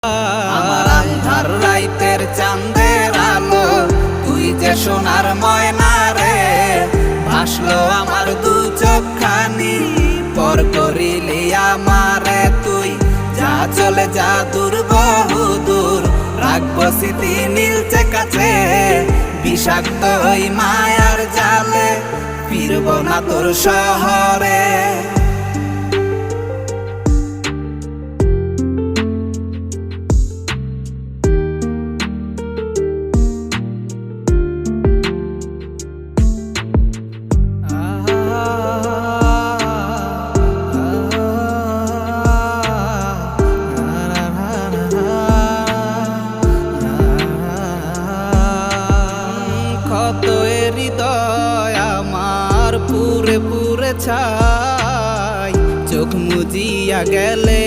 আমার আন্ধার রাইতের চাঁদের আলো, তুই যে সোনার ময়না রে। ভাসলো আমার দু চোখখানি, পর করিলি আমারে তুই। যা চলে যা দূর বহু দূর, রাখবো স্মৃতি নীলচে কাছে। বিষাক্ত ওই মায়ার জালে, ফিরবো না তোর শহরে। কত হৃদয় আমার পুরে পুরে ছাই, চোখ মুজিয়া গেলে